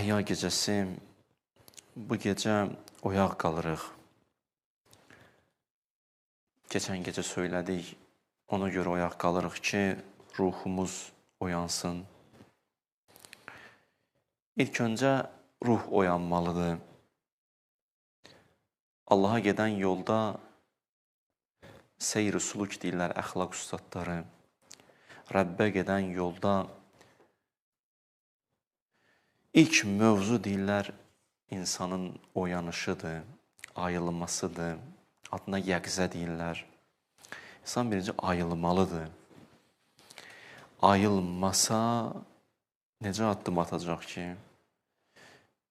Əhya gecəsi, bu gecə oyaq qalırıq. Keçən gecə söylədik, ona görə oyaq qalırıq ki, ruhumuz oyansın. İlk öncə ruh oyanmalıdır. Allaha gedən yolda seyr-i suluk deyirlər əxlaq ustadları. Rəbbə gedən yolda ilk mövzu deyirlər insanın oyanışıdır, ayılmasıdır, adına yəqzə deyirlər. İnsan birinci ayılmalıdır. Ayılmasa necə addım atacaq ki?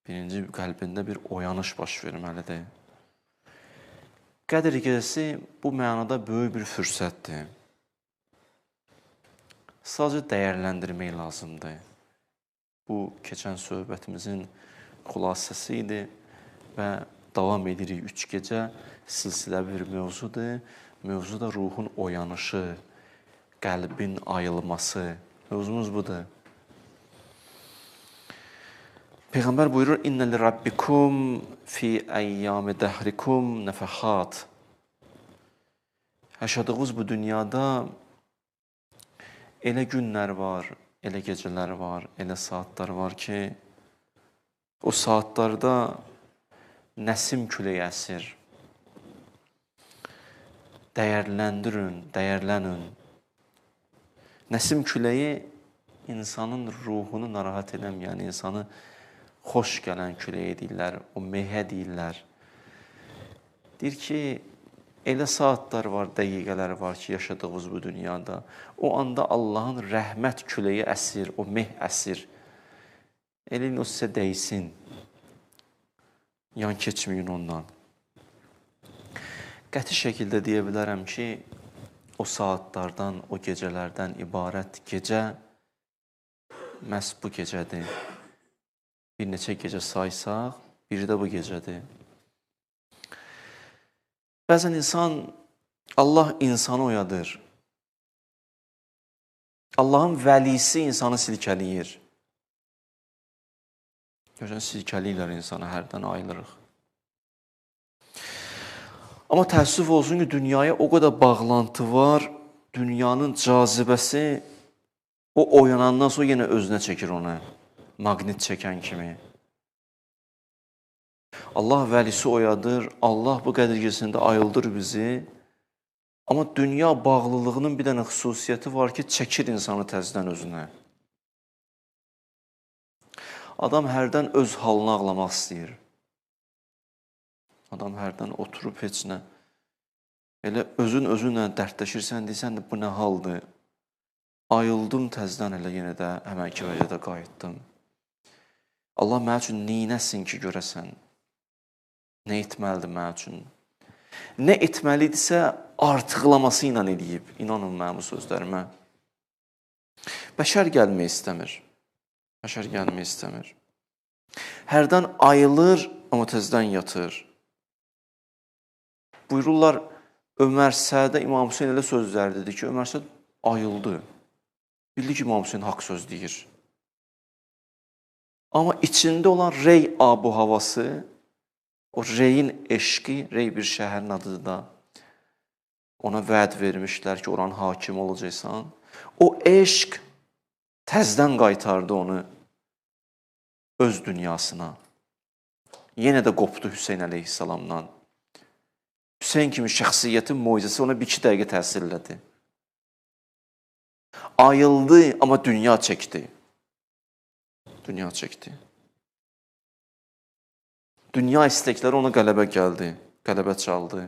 Birinci qəlbində bir oyanış baş verməlidir. Qədr gecəsi bu mənada böyük bir fürsətdir. Sadəcə dəyərləndirmək lazımdır. Bu, keçən söhbətimizin xülasəsi idi və davam edirik 3 gecə. Silsiləvi bir mövzudur. Mövzu da ruhun oyanışı, qəlbin ayılması. Mövzumuz budur. Peyğəmbər buyurur, İnnə li rabbikum fi əyyami dəhrikum nəfəxat. Yaşadığınız bu dünyada elə günlər var, elə gecələr var, elə saatlar var ki, o saatlarda nəsim küləyi əsir. Dəyərləndirin, dəyərlənin. Nəsim küləyi insanın ruhunu narahat eləməyən, insanı xoş gələn küləyi deyirlər, o mehə deyirlər. Deyir ki, elə saatlar var, dəqiqələr var ki, yaşadığımız bu dünyada. O anda Allahın rəhmət küləyi əsir, o meh əsir. Elin o sizə dəysin. Yan keçməyin ondan. Qəti şəkildə deyə bilərəm ki, o saatlardan, o gecələrdən ibarət gecə məhz bu gecədir. Bir neçə gecə saysaq, biri də bu gecədir. Bəzən Allah insanı oyadır. Allahın vəlisi insanı silkələyir. Görürsən, silkələyirlər insanı, hərdən ayılırıq. Amma təəssüf olsun ki, dünyaya o qədər bağlantı var, dünyanın cazibəsi o oyanandan sonra yenə özünə çəkir onu, maqnit çəkən kimi. Allah vəlisi oyadır, Allah bu qədr gecəsində ayıldır bizi. Amma dünya bağlılığının bir dənə xüsusiyyəti var ki, çəkir insanı təzədən özünə. Adam hərdən öz halını ağlamaq istəyir. Adam hərdən oturub heç nə. Elə özünlə dərdləşirsən, deyirsən də bu nə haldır? Ayıldım təzədən elə yenə də həmənki vəziyyətə qayıtdım. Allah mənə üçün neynəsin ki, görəsən? Nə etməlidir mənə üçün? Nə etməlidirsə artıqlaması ilə eləyib. İnanın mənim bu sözlərimə. Bəşər gəlmək istəmir. Bəşər gəlmək istəmir. Hərdən ayılır, amma təzədən yatır. Buyururlar, Ömər Sədə İmam Hüseyin elə sözlər dedi ki, Ömər Səd ayıldı. Bildi ki, İmam Hüseyin haqq söz deyir. Amma içində olan rey abu havası, o reyin eşqi, rey bir şəhərin adıdır da, ona vəd vermişlər ki, oranın hakimi olacaqsan. O eşq təzdən qaytardı onu öz dünyasına. Yenə də qopdu Hüseyin əleyhissalamdan. Hüseyin kimi şəxsiyyətin moizəsi ona 1-2 dəqiqə təsir elədi. Ayıldı, amma dünya çəkdi. Dünya çəkdi. Dünya istəkləri ona qələbə gəldi, qələbə çaldı.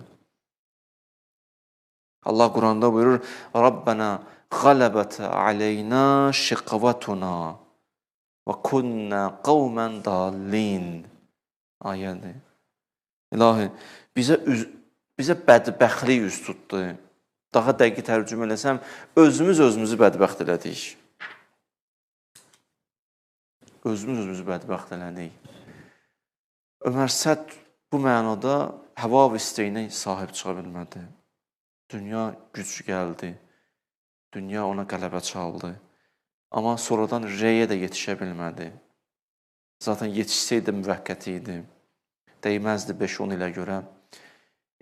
Allah Quranda buyurur, Rabbənə qələbətə aleynə şiqvətuna və kunnə qavmən dallin. Ayədir. İlahi, bizə bədbəxtlik üz tutdu. Daha dəqiq tərcümə eləsəm, özümüzü bədbəxt elədik. Özümüzü bədbəxt elədik. Ömər Səd bu mənada həva və istəyinə sahib çıxa bilmədi. Dünya güc gəldi. Dünya ona qələbə çaldı. Amma sonradan reyə də yetişə bilmədi. Zaten yetişsəydi müvəqqəti idi. Dəyməzdi 5-10 ilə görə.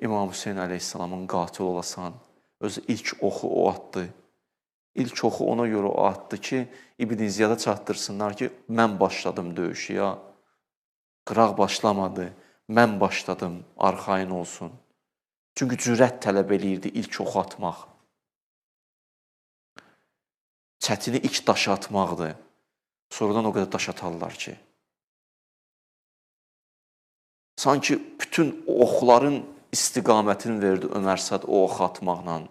İmam Hüseyin əleyhissalamın qatil olasan, özü ilk oxu o atdı. İlk oxu ona görə o atdı ki, İbn Ziyada çatdırsınlar ki, mən başladım döyüşüyə. Qıraq başlamadı, mən başladım, arxayın olsun. Çünki cürət tələb eləyirdi ilk oxu atmaq. Çətini ilk daşı atmaqdır. Sonradan o qədər daş atarlar ki. Sanki bütün oxların istiqamətini verdi Ömər Sət o oxu atmaqla.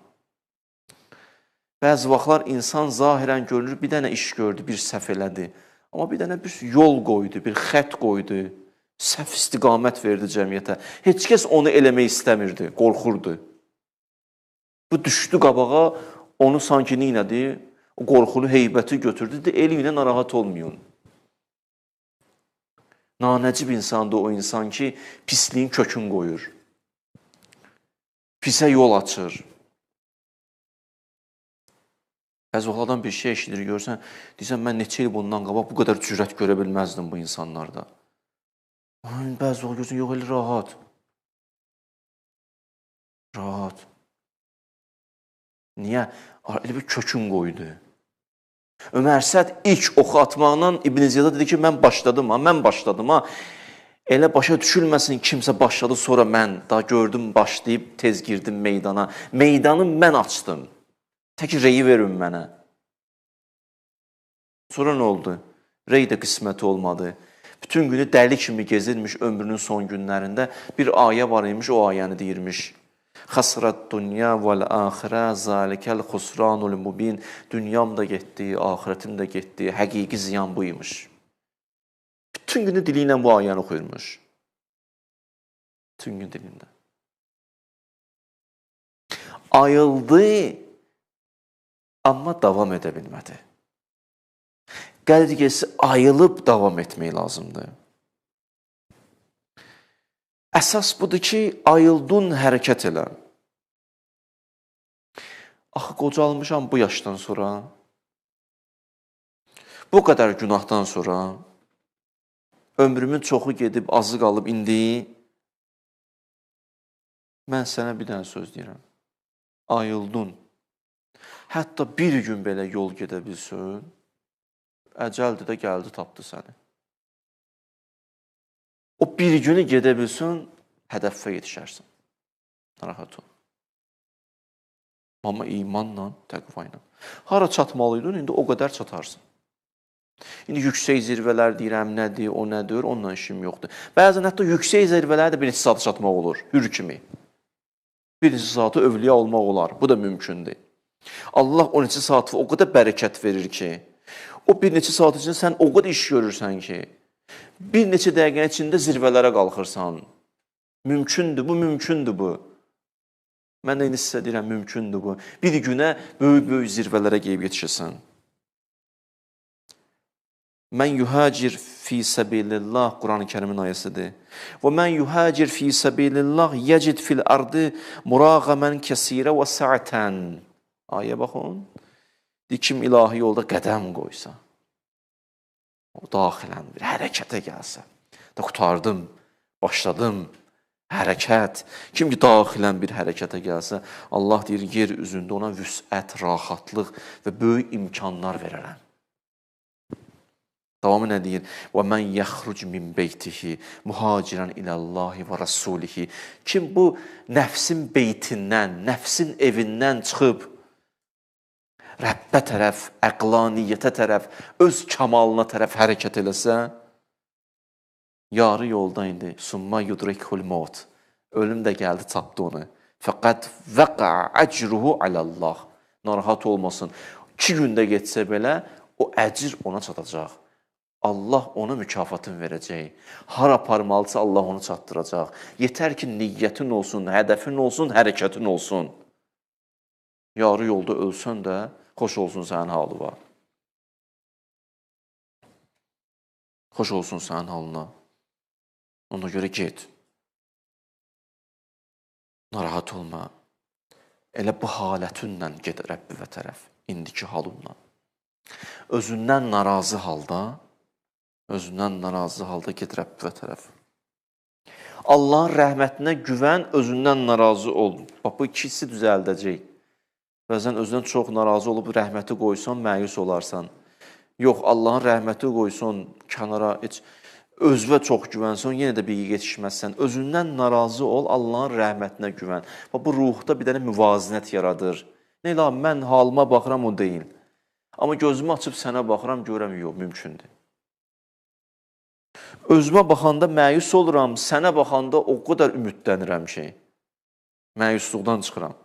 Bəzi vaxtlar insan zahirən görünür, bir dənə iş gördü, bir səhv elədi. Amma bir dənə bir yol qoydu, bir xətt qoydu, səhv istiqamət verdi cəmiyyətə. Heç kəs onu eləmək istəmirdi, qorxurdu. Bu düşdü qabağa, onu sanki neynədi? O qorxulu heybəti götürdü, de eləyinə narahat olmayın. Nanəcib insandır o insan ki, pisliyin kökün qoyur. Pisə yol açır. Bəzi vaxtlardan bir şey eşidir, görsən, deyirsən, mən neçə il bundan qabaq bu qədər cürət görə bilməzdim bu insanlarda. Bəzi vaxt görsən, yox, elə rahat. Rahat. Niyə? Elə bir kökün qoydu. Ömər Sət ilk oxu atmaqla İbn Ziyada dedi ki, mən başladım. Elə başa düşülməsin kimsə başladı, sonra mən daha gördüm, başlayıb tez girdim meydana. Meydanı mən açdım. Tək reyi verin mənə. Sonra nə oldu? Rey də qisməti olmadı. Bütün günü dəli kimi gezirmiş ömrünün son günlərində. Bir ayə var imiş, o ayəni deyirmiş. Xasrat dünya vəl-axirə zalikəl xusranul mubin. Dünyam da getdi, axirətim də getdi. Həqiqi ziyan buymuş. Bütün günü dili ilə bu ayəni oxuyurmuş. Bütün gün dilində. Ayıldı, amma davam edə bilmədi. Qədirgəsi ayılıb davam etmək lazımdır. Əsas budur ki, ayıldın, hərəkət elə. Axı, qocalmışam bu yaşdan sonra, bu qədər günahdan sonra, ömrümün çoxu gedib, azı qalıb, indi mən sənə bir dənə söz deyirəm. Ayıldın. Hətta bir gün belə yol gedə bilsin, əcəldir də gəldi, tapdı səni. O bir günü gedə bilsin, hədəfə yetişərsən. Rahat ol. Amma imanla, təqva ilə. Hara çatmalıydın, indi o qədər çatarsın. İndi yüksək zirvələr deyirəm, nədir, o nədir, onunla işim yoxdur. Bəzən hətta yüksək zirvələr də bir neçə saatı çatmaq olur, hür kimi. Bir neçə saatı övliya olmaq olar, bu da mümkündür. Allah o neçə saatı o qədər bərəkət verir ki, o bir neçə saat içində sən o qədər iş görürsən ki, bir neçə dəqiqə içində zirvələrə qalxırsan. Mümkündür, bu mümkündür bu. Mən də indi sizə deyirəm, mümkündür bu. Bir günə böyük-böyük zirvələrə qeyb yetişirsən. Mən yuhacir fi səbilillah, Quran-ı Kərimin ayəsidir. Və mən yuhacir fi səbilillah yəcid fil ardı murağəmən kəsirə və sa'tən. Ayə baxın. Kim ilahi yolda qədəm qoysa, o daxilən bir hərəkətə gəlsə, da qutardım, başladım, hərəkət. Kim ki daxilən bir hərəkətə gəlsə, Allah deyir, yer üzündə ona vüsət, rahatlıq və böyük imkanlar verərəm. Davamı nə deyir? وَمَنْ يَخْرُجْ مِنْ بَيْتِهِ مُهَاجِرًا إِلَى اللّٰهِ وَرَسُولِهِ. Kim bu nəfsin beytindən, nəfsin evindən çıxıb, Rəbbə tərəf, əqlaniyyətə tərəf, öz kamalına tərəf hərəkət eləsə, yarı yolda indi, summa yudrikhul maut. Ölüm də gəldi, çatdı onu. Fəqət vəqa əcruhu alallah. Narahat olmasın. 2 gündə getsə belə, o əcr ona çatacaq. Allah ona mükafatını verəcək. Hara aparmalısa Allah onu çatdıracaq. Yetər ki, niyyətin olsun, hədəfin olsun, hərəkətin olsun. Yarı yolda ölsən də, xoş olsun sənin halı var. Xoş olsun sənin halına. Ona görə get. Narahat olma. Elə bu halətinlə get Rəbbivə tərəf, indiki halınla. Özündən narazı halda, Özündən narazı halda get Rəbbə tərəf. Allahın rəhmətinə güvən, özündən narazı ol. Bax, bu ikisi düzəldəcək. Bəzən özündən çox narazı olub rəhməti qoysan, məyus olarsan. Yox, Allahın rəhməti qoysan, kənara, heç özünə çox güvənsən, yenə də bir yetişməzsən. Özündən narazı ol, Allahın rəhmətinə güvən. Bax, bu ruhda bir dənə müvazinət yaradır. Nə ilə, mən halıma baxıram, o deyil. Amma gözümü açıb sənə baxıram, görəm, yox, mümkündür. Özümə baxanda məyus oluram, sənə baxanda o qədər ümidlənirəm ki, məyusluqdan çıxıram.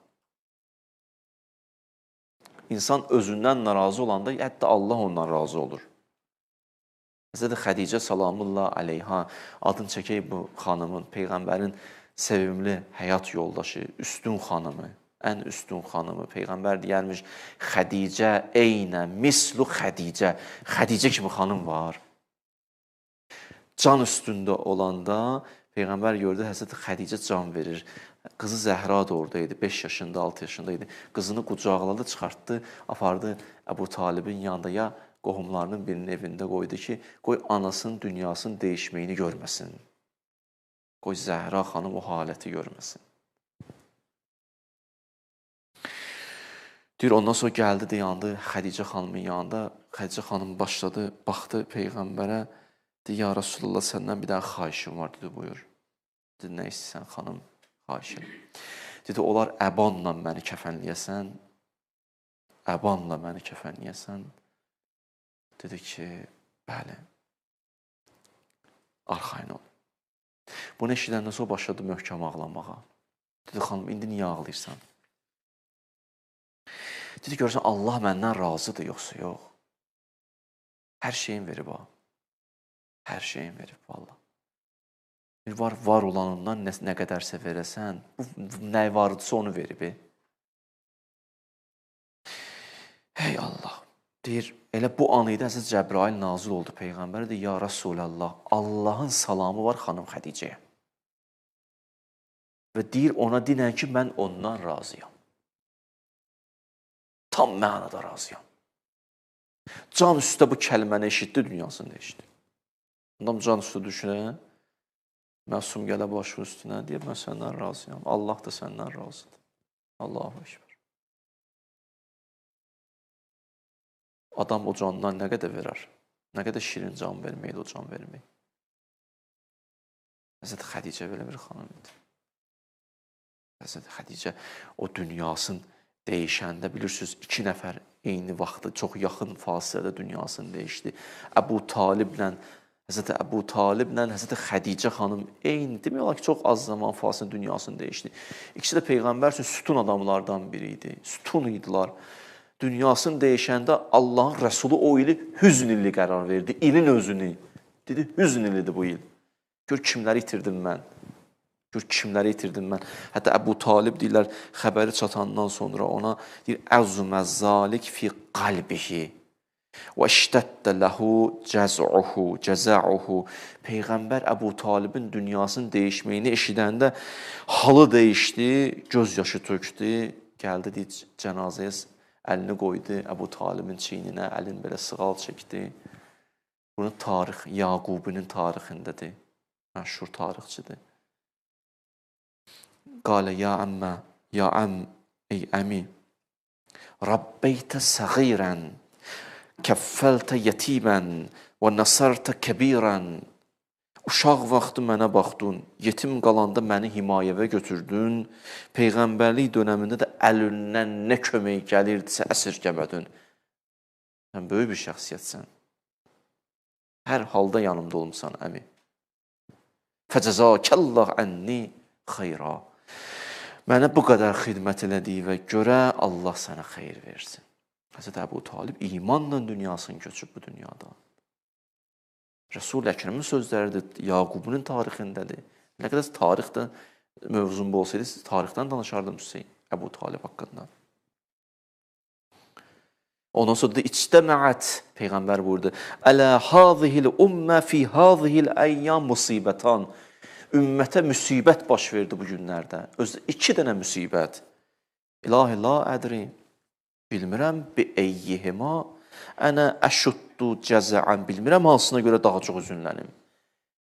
İnsan özündən narazı olanda, hətta Allah ondan razı olur. Həzrəti Xədicə salamullah aleyha, adını çəkək bu xanımın, Peyğəmbərin sevimli həyat yoldaşı, üstün xanımı, ən üstün xanımı. Peyğəmbər deyərmiş, Xədicə eynə mislu Xədicə. Xədicə kimi xanım var. Can üstündə olanda Peyğəmbər gördü, Həzrəti Xədicə can verir. Qızı Zəhra da oradaydı, 5 yaşında, 6 yaşında idi. Qızını qucaqladı, çıxartdı, apardı Əbu Talibin yanında, ya qohumlarının birinin evində qoydu ki, qoy anasının dünyasının dəyişməyini görməsin. Qoy Zəhra xanım o haləti görməsin. Deyir, ondan sonra gəldi, dayandı Xədicə xanımın yanında. Xədicə xanım başladı, baxdı Peyğəmbərə. Dedi, ya Rasulullah, səndən bir dənə xahişim var, dedi, buyur. Dedi, nə istəyirsən, xanım, xahişim. Dedi, olar əbanla məni kəfənləyəsən, əbanla məni kəfənləyəsən. Dedi ki, bəli, arxayın ol. Bunu eşidəndən sonra başladı möhkəm ağlamağa. Dedi, xanım, indi niyə ağlayırsan? Dedi, görürsən, Allah məndən razıdır, yoxsa yox. Hər şeyin verib o. Hər şeyin verib, valla. Var olanından nə qədərsə verəsən, bu nə varıdsa onu verib. Hey Allah! Deyir, elə bu an idi, Həzrət Cəbrail nazil oldu Peyğəmbərə, deyir, ya Rasulallah, Allahın salamı var xanım Xədicəyə. Və deyir, ona dinən ki, mən ondan razıyam. Tam mənada razıyam. Can üstə bu kəlməni eşitdi, dünyasını dəyişdi. Ondan can üstü düşünə, məsum gələ başın üstünə, deyir, mən səndən razıyam. Allah da səndən razıdır. Allahu Ekber. Adam o candan nə qədər verər? Nə qədər şirin can verməkdir o can vermək. Həzrət Xədicə belə bir xanım idi. Həzrət Xədicə o dünyasını dəyişəndə, bilirsiniz, 2 nəfər eyni vaxtda, çox yaxın fasilədə dünyasını dəyişdi. Əbu Taliblə, Həzrət Əbu Taliblə Həzrət Xədicə xanım eyni, demək olar ki, çox az zaman fasiləsində dünyasını dəyişdi. İkisi də Peyğəmbər üçün sütun adamlardan biri idi, sütun idilər. Dünyasını dəyişəndə Allahın Rəsulu o ili hüzn ili qərar verdi, ilin özünü. Dedi, hüzn ilidir bu il. Gör, kimləri itirdim mən. Gör, kimləri itirdim mən. Hətta Əbu Talib deyirlər, xəbəri çatandan sonra ona deyir, əzuməzzalik fi qalbihi. Və iştəddə ləhu cəzəuhu. Peyğəmbər Əbu Talibin dünyasının dəyişməyini eşidəndə halı dəyişdi, göz yaşı tökdü, gəldi, deyir, cənazəyə əlini qoydu Əbu Talibin çiyninə, əlini belə sığal çəkdi. Bunu tarix, Yaqubinin tarixindədir, məşhur tarixçidir. Qalə, ya əmmə, ya ey əmi, Rabbeytə səğirən, kəffəltə yetimən və nəsərtə kəbirən. Uşaq vaxtı mənə baxdın, yetim qalanda məni himayəvə götürdün, Peyğəmbərlik dönəmində də əlindən nə kömək gəlirdisə əsirgəmədin. Sən böyük bir şəxsiyyətsən. Hər halda yanımda olmuşsan, əmi. Fəcəzəkəlləh ənni xeyra. Mənə bu qədər xidmət elədiyinə görə Allah sənə xeyir versin. Həzrət Əbu Talib imanla dünyasını köçüb bu dünyada. Resul-i Əkrimin sözləridir, Yaqubunun tarixindədir. Nə qədər tarixdə mövzumda olsaydı, siz tarixdən danışardım Hüseyin, Əbu Talib haqqında. Ondan sonra da içtəməət, Peyğəmbər buyurdu, Ələ hâzihil ümmə fi hâzihil əyyam musibətan. Ümmətə müsibət baş verdi bu günlərdə. Özü 2 dənə müsibət. İlahi la ədri, bilmirəm, bi əyyihima Ənə əşuddu cəzəən bilmirəm hansına görə daha çox üzünlənim.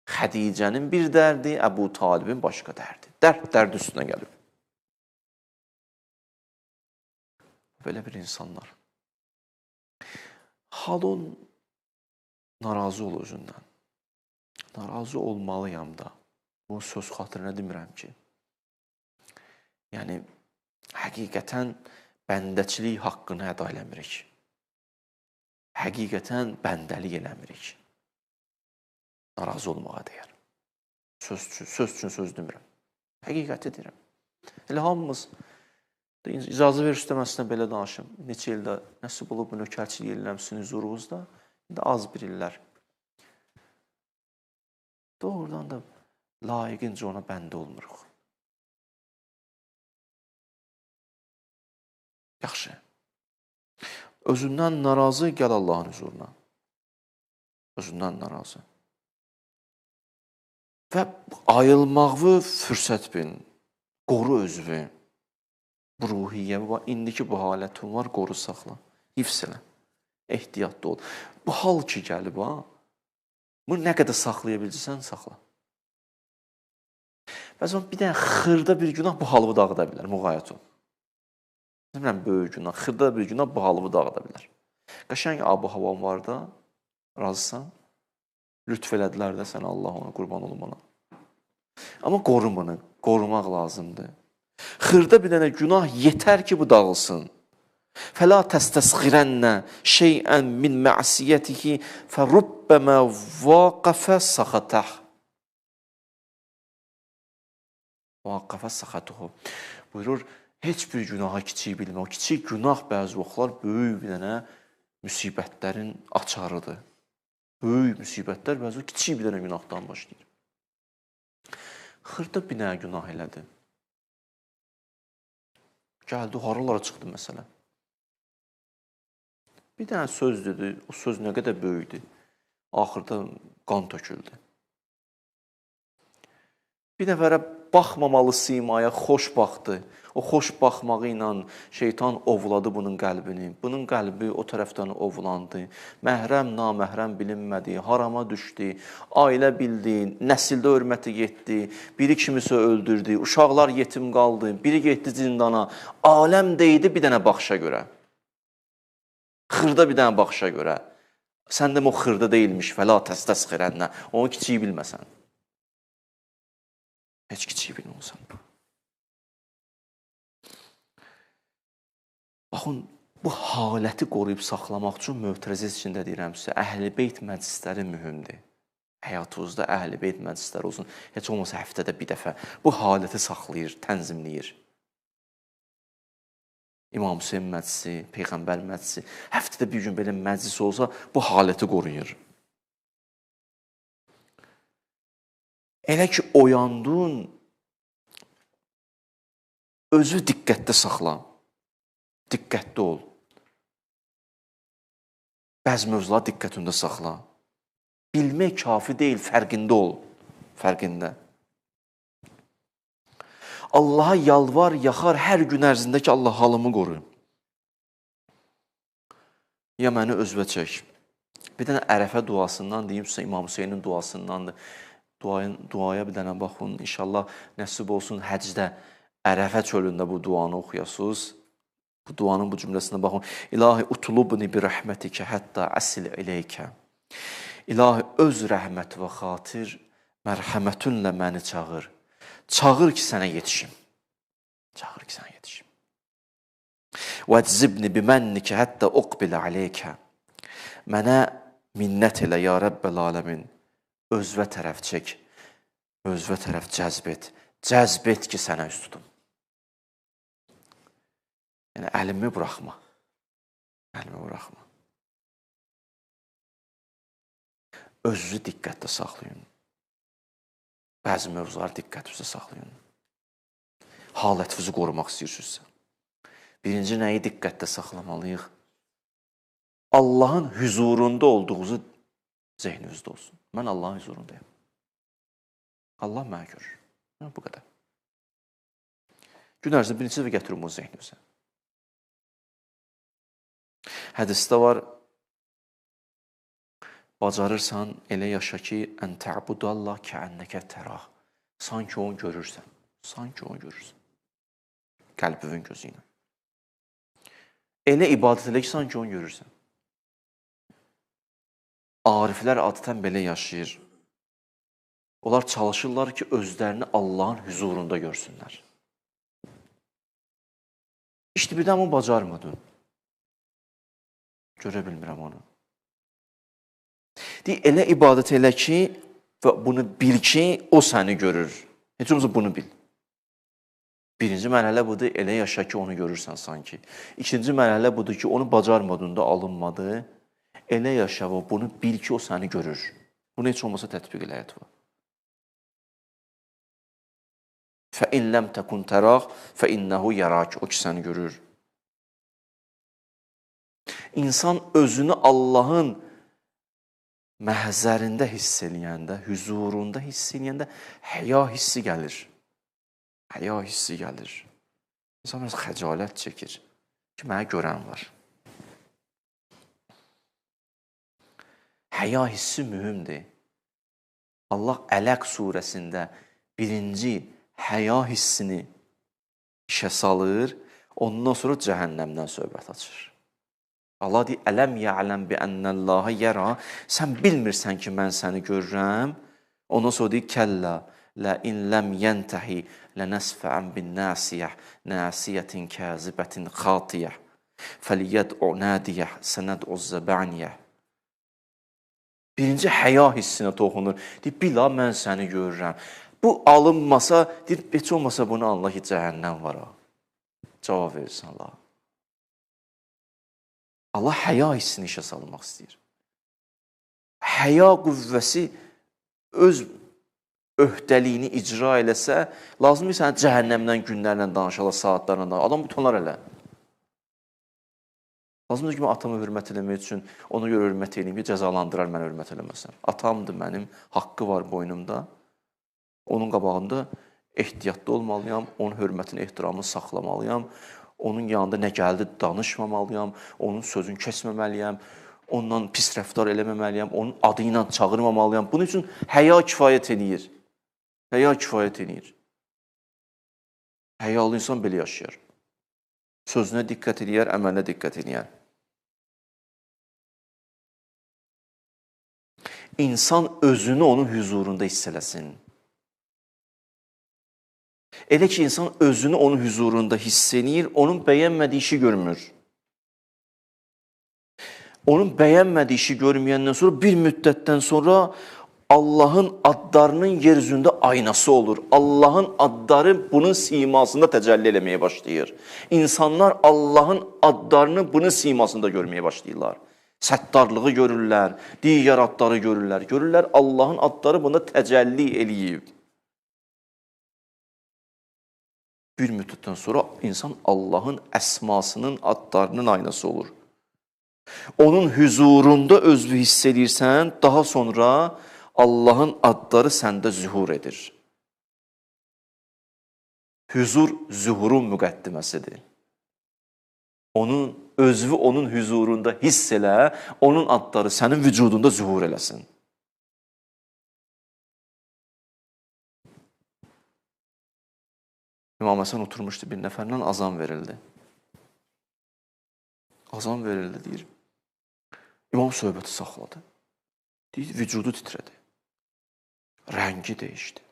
Xədicənin bir dərdi, Əbu Talibin başqa dərdi. Dərd üstünə gəlib. Belə bir insanlar. Halon narazı ol özündən. Narazı olmalıyam da. Bu söz xatirinə demirəm ki. Yəni, həqiqətən bəndəçilik haqqını əda eləmirik. Həqiqətən bəndəlik eləmirik. Narazı olmağa deyər. Söz üçün söz demirəm. Həqiqəti deyirəm. Elə hamımız icazə ver üstəməsinə belə danışım. Neçə ildə nəsib olub bu nökərçilik eləmsin huzurunuzda. İndi az bir illər. Doğrudan da layiqincə ona bəndə olmuruq. Yaxşı. Özündən narazı gəl Allahın huzuruna. Özündən narazı. Və ayılmağı fürsət bil. Qoru özünü. Bu ruhiyyə, indiki bu halətin var, qoru saxla. Hifz elə. Ehtiyatlı ol. Bu hal ki gəlib, bunu nə qədər saxlaya bilirsən, saxla. Bəzən bir dənə xırda bir günah bu halımı dağıda bilər, müğayət ol. Demirəm, böyük günah, xırda bir günah bu halımı dağıda bilər. Qəşəng abu havam var da, razısan, lütf elədilər də sənə Allah ona, qurban olum ona. Amma qorum bunu, qorumaq lazımdır. Xırda bir dənə günah yetər ki, bu dağılsın. فَلَا تَسْتَسْخِرَنَّ شَيْئًا مِنْ مَعْسِيَتِهِ فَرُبَّمَا وَاقَفَ سَخَتَهُ Vaqqafa saxatuhu. Buyurur, heç bir günaha kiçik bilmə. O kiçik günah bəzi vaxtlar böyük bir dənə müsibətlərin açarıdır. Böyük müsibətlər bəzi kiçik bir dənə günahdan başlayır. Xırda bir dənə günah elədi. Gəldi, haralara çıxdı məsələn. Bir dənə söz dedi, o söz nə qədər böyükdür. Axırda qan töküldü. Bir nəfərə baxmamalı simaya xoş baxdı. O xoş baxmağı ilə şeytan ovladı bunun qəlbini. Bunun qəlbi o tərəfdən ovlandı. Məhrəm, naməhrəm bilinmədi, harama düşdü, ailə bildi, nəsildə hörməti getdi, biri kimisə öldürdü, uşaqlar yetim qaldı, biri getdi zindana, aləm deydi bir dənə baxışa görə. Xırda bir dənə baxışa görə. Sən demə o xırda deyilmiş, fəla təstəsxirənnə, onu kiçiyi bilməsən. Heç kiçiyi bilməsən. Baxın, bu haləti qoruyub saxlamaq üçün möhtərizə içində deyirəm sizə, Əhl-i Beyt məclisləri mühümdir. Həyatınızda Əhl-i Beyt məclisləri olsun, heç olmasa həftədə bir dəfə bu haləti saxlayır, tənzimləyir. İmam Hüseyin məclisi, Peyğəmbər məclisi, həftədə bir gün belə məclis olsa, bu haləti qoruyur. Elə ki, oyandın, özü diqqətdə saxla, diqqətli ol. Bəzi mövzular diqqətində saxla. Bilmək kafi deyil, fərqində ol, fərqində. Allaha yalvar, yaxar hər gün ərzində ki, Allah halımı qoru. Ya məni özvə çək. Bir dənə Ərəfə duasından deyim sizə, İmam Hüseynin duasındandır. Duaya bir dənə baxın, inşallah nəsib olsun həcdə Ərəfə çölündə bu duanı oxuyasınız. Bu duanın bu cümləsinə baxın. İlahi utulubni bi rəhmətikə hətta əsil ileykə. İlahi öz rəhmət və xatir mərhəmətünlə məni çağır. Çağır ki, sənə yetişim. Çağır ki, sənə yetişim. وَاَجْزِبْنِ بِمَنِّكَ həttə اُقْبِلَ عَلَيْكَ. Mənə minnət elə, ya Rəbbəl aləmin. Özvə tərəf çək, özvə tərəf cəzb et. Cəzb et ki, sənə üst tutum. Yəni, əlimi buraxma. Əlimi buraxma. Özünüzü diqqətlə saxlayın. Bəzi mövzular diqqətinizə saxlayın. Halətinizi qorumaq istəyirsinizsə. Birinci nəyi diqqətlə saxlamalıyıq? Allahın hüzurunda olduğunuzu zehninizdə olsun. Mən Allahın hüzurundayım. Allah mənə görür. Bu qədər. Gün ərzində bir neçə dəfə gətirin bunu zehninizə. Hədisdə var, bacarırsan elə yaşa ki, ən tə'budallah kəənnəkə tərah. Sanki onu görürsən. Sanki onu görürsən. Qəlbinin gözü ilə. Elə ibadət elə ki, sanki onu görürsən. Ariflər adətən belə yaşayır. Onlar çalışırlar ki, özlərini Allahın huzurunda görsünlər. İşte birdən onu bacarmadın. Görə bilmirəm onu. Elə ibadət elə ki, və bunu bil ki, o səni görür. Heç olmasa bunu bil. Birinci mərhələ budur, elə yaşa ki, onu görürsən sanki. İkinci mərhələ budur ki, onu bacarmadığında alınmadı. Elə yaşa və bunu bil ki, o səni görür. Bunu heç olmasa tətbiq elə həyat var. فَاِنْ لَمْ تَكُنْ تَرَاغ فَاِنَّهُ يَرَاكِ. O ki, səni görür. İnsan özünü Allahın məhzərində hiss eləyəndə, huzurunda hiss eləyəndə həya hissi gəlir. Həya hissi gəlir. İnsan biraz xəcalət çəkir ki, mənə görən var. Həya hissi mühümdür. Allah Ələq surəsində birinci həya hissini işə salır, ondan sonra cəhənnəmdən söhbət açır. Allah deyir, ələm ya'ləm bi ennəllahə yəra, sən bilmirsən ki, mən səni görürəm. Ondan sonra deyir, kəllə, lə in ləm yəntəhi, lənəsfəən bin nəsiyyəh, nəsiyyətin kəzibətin xatiyyəh, fəliyyəd'u nədiyəh, sənəd'u zəbəniyəh. Birinci həya hissinə toxunur. Deyir, bila mən səni görürəm. Bu alınmasa, deyir, heç olmasa bunu anla ki, cəhənnəm var. Cavab verirsən Allah. Allah həya hissini işə salmaq istəyir. Həya qüvvəsi öz öhdəliyini icra eləsə, lazımdır sənə cəhənnəmdən günlərlə danışalar, saatlarla danışalar. Adam utanlar elə. Lazımdır ki, atama hörmət eləmək üçün ona görə hörmət eləyim ki, cəzalandırar mənə hörmət eləməsən. Atamdır mənim, haqqı var boynumda. Onun qabağında ehtiyatlı olmalıyam, onun hörmətini, ehtiramını saxlamalıyam. Onun yanında nə gəldi danışmamalıyam, onun sözünü kəsməməliyəm, ondan pis rəftar eləməməliyəm, onun adı ilə çağırmamalıyam. Bunun üçün həya kifayət eləyir. Həya kifayət eləyir. Həyalı insan belə yaşayır. Sözünə diqqət eləyər, əməlinə diqqət eləyər. İnsan özünü onun huzurunda hiss eləsin. Elə ki, insan özünü onun huzurunda hiss eləyir, onun bəyənmədiyi işi görmür. Onun bəyənmədiyi işi görməyəndən sonra bir müddətdən sonra Allahın adlarının yer üzündə aynası olur. Allahın adları bunun simasında təcəlli eləməyə başlayır. İnsanlar Allahın adlarını bunun simasında görməyə başlayırlar. Səttarlığı görürlər, digər adları görürlər. Görürlər Allahın adları bunda təcəlli eləyib. Bir müddətdən sonra insan Allahın əsmasının, adlarının aynası olur. Onun huzurunda özünü hiss edirsən, daha sonra Allahın adları səndə zühur edir. Huzur zühurun müqəddiməsidir. Özünü onun huzurunda hiss elə, onun adları sənin vücudunda zühur eləsin. İmam Həsən oturmuşdu, bir nəfərlə azan verildi. Azan verildi, deyir. İmam söhbəti saxladı. Deyir, vücudu titrədi. Rəngi dəyişdi.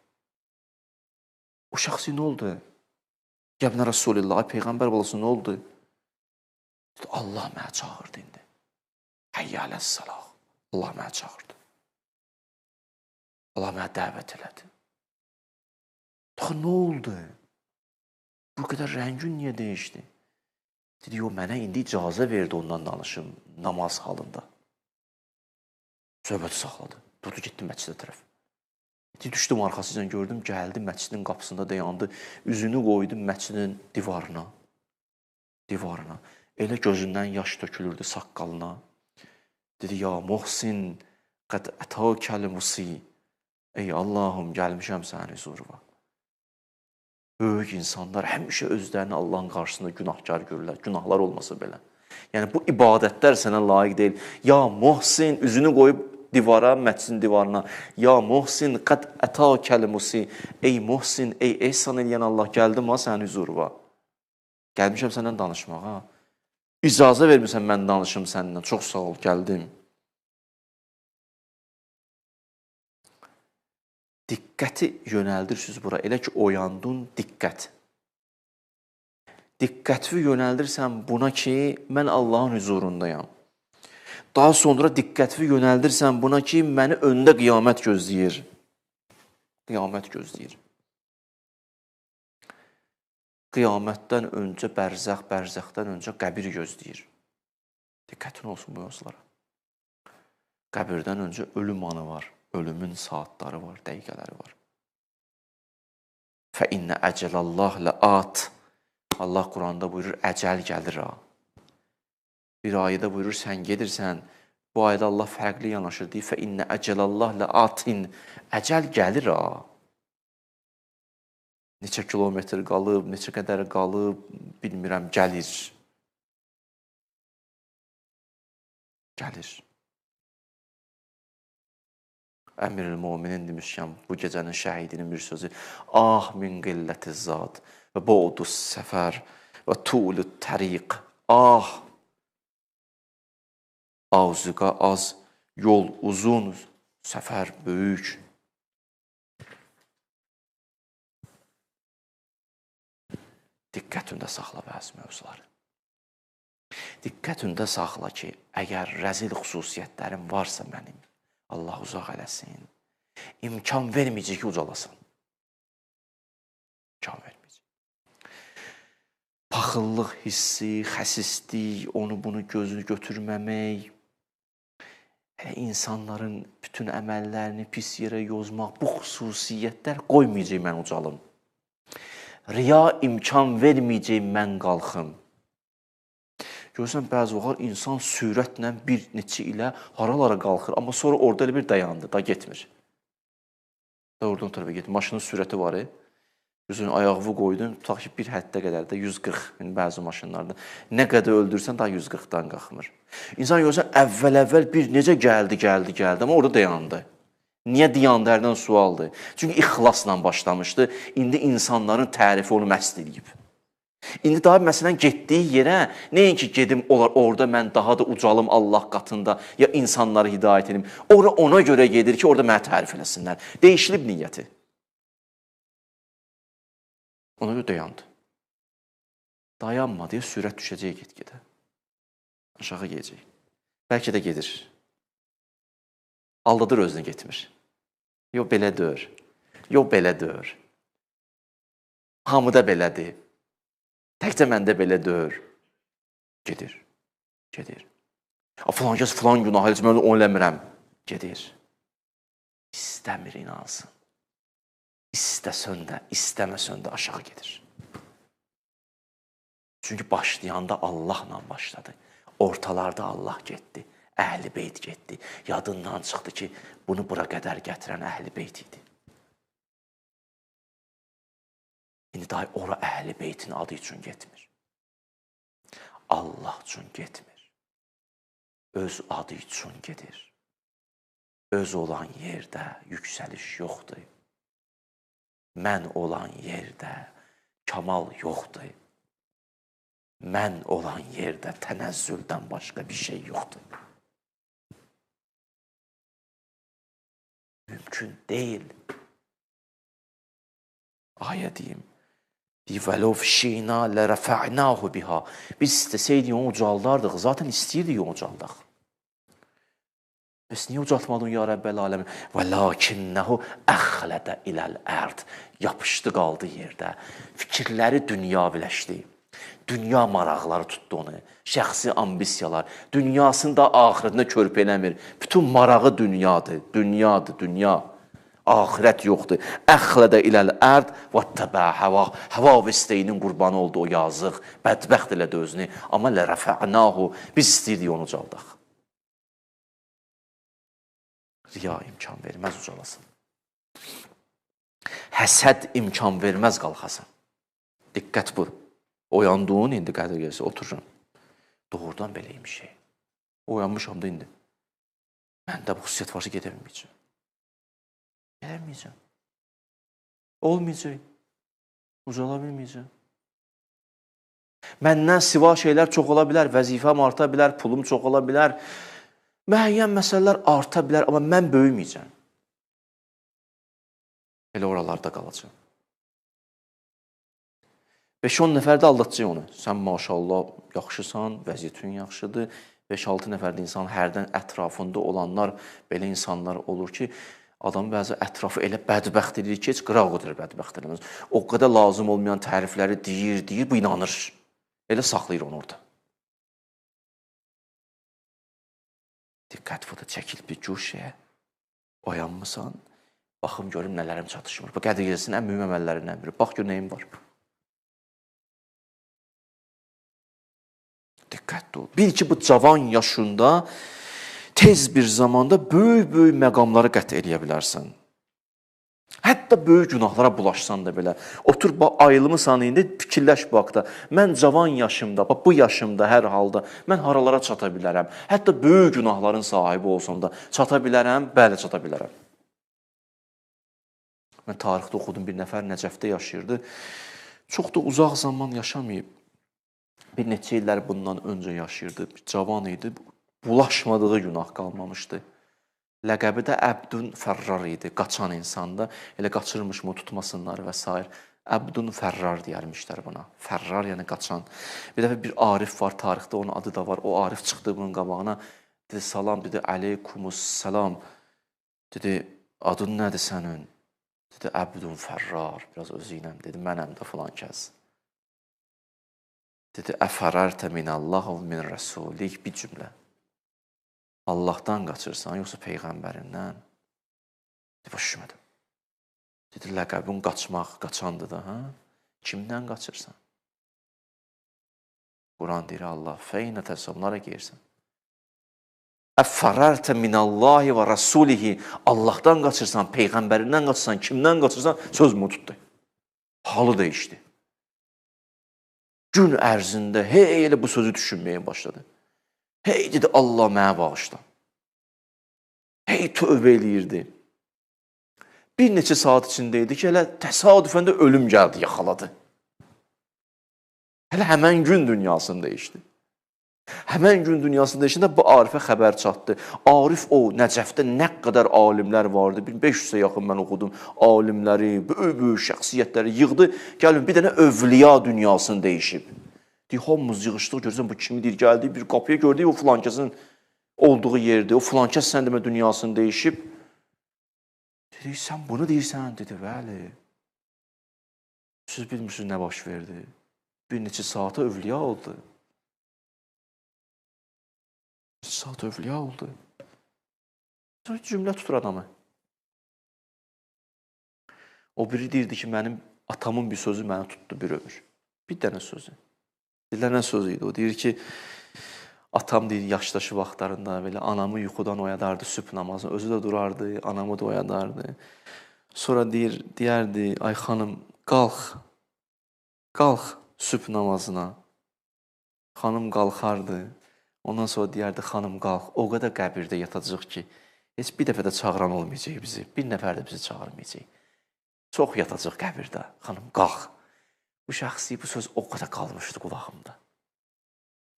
O şəxsi nə oldu? Gəbnə Rasulillah, Peyğəmbər balası nə oldu? Dedi, Allah mənə çağırdı indi. Həyyələs-salah. Allah mənə çağırdı. Allah mənə dəvət elədi. Daha nə oldu? Bu qədər rəngin niyə dəyişdi? Dedi, o mənə indi icazə verdi ondan danışım namaz halında. Söhbəti saxladı. Durdu, getdi məscidə tərəf. Düşdüm arxasıcan gördüm, gəldi məscidin qapısında dayandı. Üzünü qoydu məscidin divarına. Elə gözündən yaş tökülürdü saqqalına. Dedi, ya Muhsin, qəd ətəkəl musi. Ey Allahım, gəlmişəm sənin huzuruna. Böyük insanlar həmişə özlərini Allahın qarşısında günahkar görürlər, günahlar olmasa belə. Yəni, bu ibadətlər sənə layiq deyil. Ya Muhsin, üzünü qoyub divara, mətsin divarına. Ya Muhsin, qad ətəkəl musi. Ey Muhsin, ey ehsan eləyən Allah, gəldim ha sənin hüzuruna. Gəlmişəm səndən danışmağa. İcazə vermirsən mən danışım səndən. Çox sağ ol, gəldim. Diqqəti yönəldirsiniz bura. Elə ki, oyandın, diqqət. Diqqəti yönəldirsən buna ki, mən Allahın hüzurundayam. Daha sonra diqqəti yönəldirsən buna ki, məni öndə qiyamət gözləyir. Qiyamət gözləyir. Qiyamətdən öncə bərzəx, bərzəxdən öncə qəbir gözləyir. Diqqətin olsun bu mövzulara. Qəbirdən öncə ölüm anı var. Ölümün saatları var, dəqiqələri var. Fə innə əcəlallah ləat. Allah Quranda buyurur, əcəl gəlir ha. Bir ayədə buyurur, sən gedirsən, bu ayədə Allah fərqli yanaşır deyir, fə innə əcəlallah ləatin. Əcəl gəlir ha. Neçə kilometr qalıb, neçə qədər qalıb, bilmirəm, gəlir. Gəlir. Əmir-ül-Müminin demişkən, bu gecənin şəhidinin bir sözü, ah min qilləti zad və bu'dus səfər və tu'lut təriq. Ah, azıqa az, yol uzun, səfər böyük. Diqqətində saxla bəzi mövzuları. Diqqətində saxla ki, əgər rəzil xüsusiyyətlərim varsa mənim, Allah uzaq eləsin, imkan verməyəcək ki, ucalasın. İmkan verməyəcək. Paxıllıq hissi, xəsislik, onu bunu gözünü götürməmək, insanların bütün əməllərini pis yerə yozmaq, bu xüsusiyyətlər qoymayacaq mən ucalım. Riya imkan verməyəcək mən qalxım. Görürsən, bəzi vaxt insan sürətlə bir neçə ilə haralara qalxır, amma sonra orada elə bir dayandı, da getmir. Da oradan tərəfə getmir. Maşının sürəti var, gözünün ayağını qoydun, tutaq ki, bir həddə qədər də 140, bəzi maşınlarda. Nə qədər öldürsən, daha 140-dan qalxmır. İnsan görürsən, əvvəl bir necə gəldi, amma orada dayandı. Niyə dayandı, hərdən sualdır. Çünki ixlasla başlamışdı, indi insanların tərifi onu məst edib. İndi daha məsələn getdiyi yerə, nəinki gedim orada mən daha da ucalım Allah qatında, ya insanları hidayət edim. Ona görə gedir ki, orada mənə tərif eləsinlər. Değişilib niyyəti. Ona görə dayandı. Dayanma deyə sürət düşəcək get-gedə. Aşağı gedəcək. Bəlkə də gedir. Aldadır özünü getmir. Yox, belə dör. Yox, belə dör. Hamıda belədir. Təkcə məndə belə dör. Gedir. Gedir. Filan kəs filan günah heç mən onu eləmirəm. Gedir. İstəmir inansın. İstəsən də, istəməsən də aşağı gedir. Çünki başlayanda Allahla başladı. Ortalarda Allah getdi. Əhl-i Beyt getdi. Yadından çıxdı ki, bunu bura qədər gətirən Əhl-i Beyt idi. İndi daha ora Əhl-i Beytin adı üçün getmir. Allah üçün getmir. Öz adı üçün gedir. Öz olan yerdə yüksəliş yoxdur. Mən olan yerdə kamal yoxdur. Mən olan yerdə tənəzzüldən başqa bir şey yoxdur. Mümkün deyil. Ayə deyim. وَلَوْ فِشِينَا لَرَفَعْنَاهُ بِهَا. Biz istəsəydik onu ucaldardıq. Zaten istəyirdik onu ucaldaq. Bəs niyə ucaltmadın ya Rəbbəl aləmin? وَلَاكِنَّهُ أَخْلَدَ إِلَى الْأَرْضِ. Yapışdı qaldı yerdə. Fikirləri dünyaviləşdi. Dünya maraqları tutdu onu. Şəxsi ambisiyalar. Dünyasını da axirətində körpə eləmir. Bütün marağı dünyadır. Dünyadır, dünya. Ahirət yoxdur. Əxlədə iləl ərd və təbə həva. Həva və istəyinin qurbanı oldu o yazıq. Bədbəxt elədi özünü. Amma lərəfə'nahu. Biz istəyirdik onu ucaldaq. Riya imkan verməz ucalasın. Həsəd imkan verməz qalxasın. Diqqət bu. Oyandığın indi qədir gəlsə oturun. Doğrudan beləymiş şey. Oyanmışam da indi. Məndə bu xüsusiyyət varsa gedə bilməyəcəm. Gedə bilməyəcəm. Olmayacaq. Ucala bilməyəcəm. Məndən siva şeylər çox ola bilər, vəzifəm arta bilər, pulum çox ola bilər, müəyyən məsələlər arta bilər, amma mən böyüməyəcəm. Elə oralarda qalacaq. 5-10 nəfər də aldatacaq onu. Sən maşallah yaxşısan, vəziyyətin yaxşıdır. 5-6 nəfər də insan hərdən ətrafında olanlar, belə insanlar olur ki, adam bəzi ətrafı elə bədbəxt edir ki, heç qıraq o qədər bədbəxt eləməz. O qədər lazım olmayan tərifləri deyir, bu inanır. Elə saxlayır onu orada. Diqqət foto çəkil bir cuşəyə. Oyanmısan, baxım görüm nələrim çatışmır. Bu Qədir Gecəsinin ən mühüm əməllərindən biri. Bax gör nəyim var. Diqqətli ol. Bil ki, bu cavan yaşında tez bir zamanda böyük məqamları qət eləyə bilərsən. Hətta böyük günahlara bulaşsan da belə. Otur, ayılmısan indi, fikirləş bu haqda. Mən cavan yaşımda, bu yaşımda hər halda mən haralara çata bilərəm. Hətta böyük günahların sahibi olsam da çata bilərəm, bəli çata bilərəm. Mən tarixdə oxudum, bir nəfər Nəcəfdə yaşayırdı. Çox da uzaq zaman yaşamayıb. Bir neçə illər bundan öncə yaşayırdı. Cavan idi, bulaşmadığı günah qalmamışdı. Ləqəbi də Əbdün Fərrar idi, qaçan insanda. Elə qaçırmışmı, tutmasınlar və s. Əbdün Fərrar deyərmişlər buna. Fərrar, yəni qaçan. Bir dəfə bir Arif var, tarixdə onun adı da var. O Arif çıxdı bunun qabağına. Dedi, salam, dedi, əleykumussalam. Dedi, adın nədir sənin? Dedi, Əbdün Fərrar. Biraz özü ilə dedi, mənəm də filan kəs. Dedi, əfərərtə minəllah və min rəsulik, bir cümlə. Allahdan qaçırsan, yoxsa Peyğəmbərindən? Dedi, başışmadım. Dedi, ləqəbin qaçmaq, qaçandır da, hə? Kimdən qaçırsan? Quran deyir, Allah, feynə təsəvvunlara geyirsən. Əfərərtə minəllahi və rəsulihi, Allahdan qaçırsan, Peyğəmbərindən qaçırsan, kimdən qaçırsan, sözümü tutdu. Halı dəyişdi. Gün ərzində hey elə bu sözü düşünməyə başladı. Hey dedi, Allah mənə bağışla. Hey tövbə eləyirdi. Bir neçə saat içində idi ki, elə təsadüfən də ölüm gəldi, yaxaladı. Hələ həmən gün dünyasını dəyişdi. Həmən gün dünyasını dəyişəndə bu Arifə xəbər çatdı. Arif o, Nəcəfdə nə qədər alimlər vardı, 1500-ə yaxın mən oxudum. Alimləri, böyük şəxsiyyətləri yığdı, gəlin bir dənə övliya dünyasını dəyişib. Deyir, hamımız yığışdıq, görürsən bu kimi deyir, gəldi, bir qapıya gördük, o filankəsin olduğu yerdə, o filankəs sən demə dünyasını dəyişib. Dedi, sən bunu deyirsən, dedi, bəli. Siz bilmirsiniz nə baş verdi. Bir neçə saata övliya oldu. Saat övliya oldu. Sonra cümlə tutur adamı. O biri deyirdi ki, mənim atamın bir sözü mənə tutdu bir ömür. Bir dənə sözü. Deyirlər, nə sözü idi? O deyir ki, atam deyir, yaşdaşı vaxtlarında belə anamı yuxudan oyadardı sübh namazını. Özü də durardı, anamı da oyadardı. Sonra deyərdi, ay xanım, qalx sübh namazına. Xanım qalxardı. Ondan sonra deyərdi, xanım qalx, o qədər qəbirdə yatacaq ki, heç bir dəfə də çağıran olmayacaq bizi, bir nəfər də bizi çağırmayacaq. Çox yatacaq qəbirdə, xanım qalx. Bu şəxsi, bu söz o qədər qalmışdı qulağımda.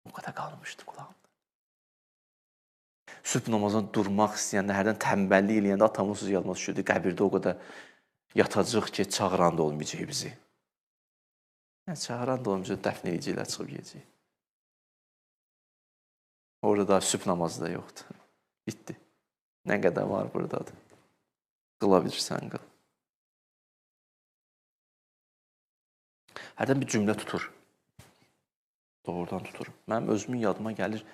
O qədər qalmışdı qulağımda. Sübh namazdan durmaq istəyəndə, hərdən tənbəllik eləyəndə atamın sözü yadıma düşürdü, qəbirdə o qədər yatacaq ki, çağıran da olmayacaq bizi. Yəni, çağıran da olmayacaq, dəfn edəcəklər, çıxıb yiyəcək. Orada da sübh namazı da yoxdur. Bitdi. Nə qədər var buradadır. Qıla bilirsən, qıl. Hərdən bir cümlə tutur. Doğrudan tutur. Mənim özümün yadıma gəlir.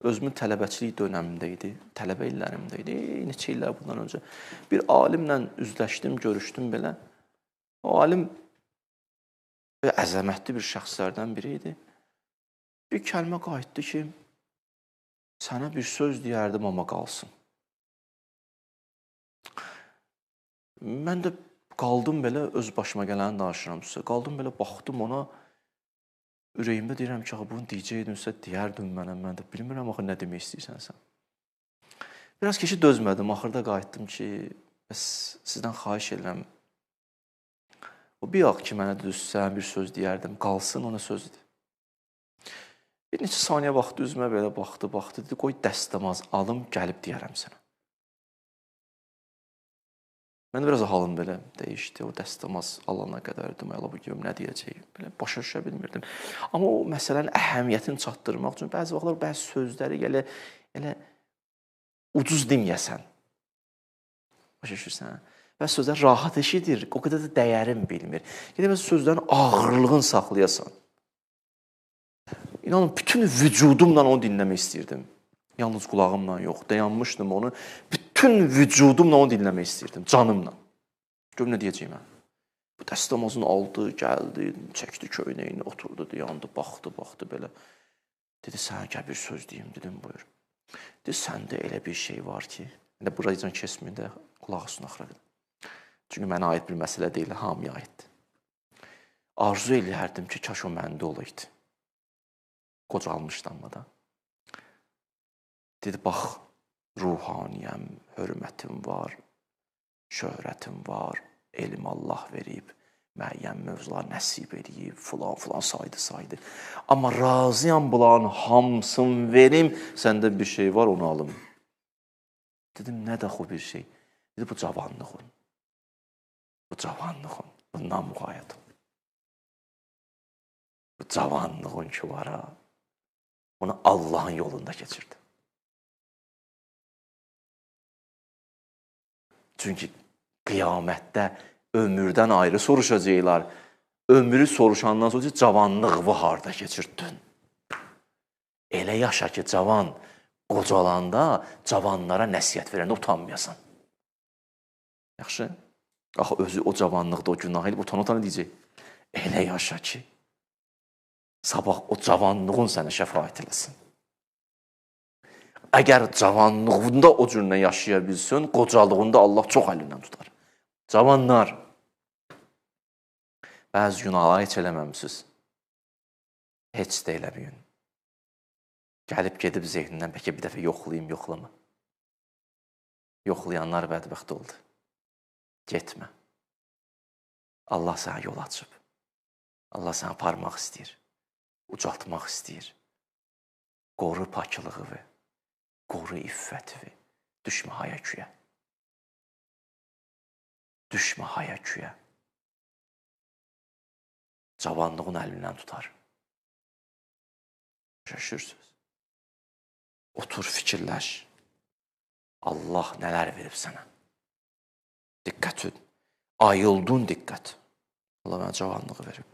Özümün tələbəçilik dönəmində idi. Tələbə illərimdə idi. Neçə illər bundan öncə. Bir alimlə üzləşdim, görüşdüm belə. O alim əzəmətli bir şəxslərdən biri idi. Bir kəlmə qayıtdı ki, sənə bir söz deyərdim, amma qalsın. Mən də qaldım belə, öz başıma gələni danışıram sizə. Qaldım belə, baxdım ona, ürəyimdə deyirəm ki, bunu deyəcəydimsə, deyərdim mənə, mən də bilmirəm, axı nə demək istəyirsən sən. Biraz keçi dözmədim, axırda qayıtdım ki, bəs sizdən xahiş edirəm. O bir vaxt ki, mənə düzsən bir söz deyərdim, qalsın, ona sözdür. Bir neçə saniyə vaxtı üzümə belə baxdı, dedi, qoy dəstəmaz alım, gəlib deyərəm sənə. Mən biraz halım belə dəyişdi, o dəstəmaz alana qədər deməli bu gün nə deyəcəyim, belə başa düşə bilmirdim. Amma o məsələnin əhəmiyyətini çatdırmaq üçün bəzi vaxtlar bəzi sözləri elə ucuz deməyəsən. Başa düşürsən? Bəzi sözlər rahat eşidir, o qədər də dəyərin bilmir. Bəzi sözlərin ağırlığını saxlayasan. İnanın, bütün vücudumla onu dinləmək istəyirdim. Yalnız qulağımla yox, dayanmışdım onu. Bütün vücudumla onu dinləmək istəyirdim, canımla. Gör nə deyəcəyim mən. Bu dəstəmazını aldı, gəldi, çəkdi köynəyini, oturdu, dayandı, baxdı belə. Dedi, sənə gəl bir söz deyim, dedim, buyur. Dedi, səndə elə bir şey var ki, buracan kesməyin də qulaq üstünə axıra qədər. Çünki mənə aid bir məsələ deyil, hamıya aiddir. Arzu eləyərdim ki, kaş o məndə olaydı. Qocalmışdan da. Dedi, bax, ruhaniyəm, hörmətim var, şöhrətim var, elm Allah verib, müəyyən mövzular nəsib edib, filan saydı. Amma razıyam bunların hamısını verim, səndə bir şey var, onu alım. Dedim, nə də o bir şey? Dedi, bu cavanlığın. Bu cavanlığın. Bundan müğayətim. Bu cavanlığın ki var ha, onu Allahın yolunda keçirdi. Çünki qiyamətdə ömürdən ayrı soruşacaqlar. Ömrü soruşandan sonra cavanlığını harda keçirdin? Elə yaşa ki, cavan qocalanda cavanlara nəsiyyət verəndə utanmayasan. Yaxşı? Axı, özü o cavanlıqda o günah edib, utan deyəcək. Elə yaşa ki, sabah o cavanlığın sənə şəfaət eləsin. Əgər cavanlığında o cürlə yaşaya bilsin, qocalığında Allah çox əlindən tutar. Cavanlar, bəzi günahlar heç eləməmişsiniz. Heç də eləməyin. Gəlib gedib zehnindən bəlkə bir dəfə yoxlayayım, yoxlama. Yoxlayanlar bədbəxt oldu. Getmə. Allah sənə yol açıb. Allah sənə aparmaq istəyir. Ucaltmaq istəyir. Qoru paklığı, qoru iffəti. Düşmə hayaküyə. Düşmə hayaküyə. Cavanlığın əlindən tutar. Şaşırsınız. Otur, fikirləş. Allah nələr verib sənə. Diqqət et. Ayıldın diqqət. Allah mənə cavanlığı verib.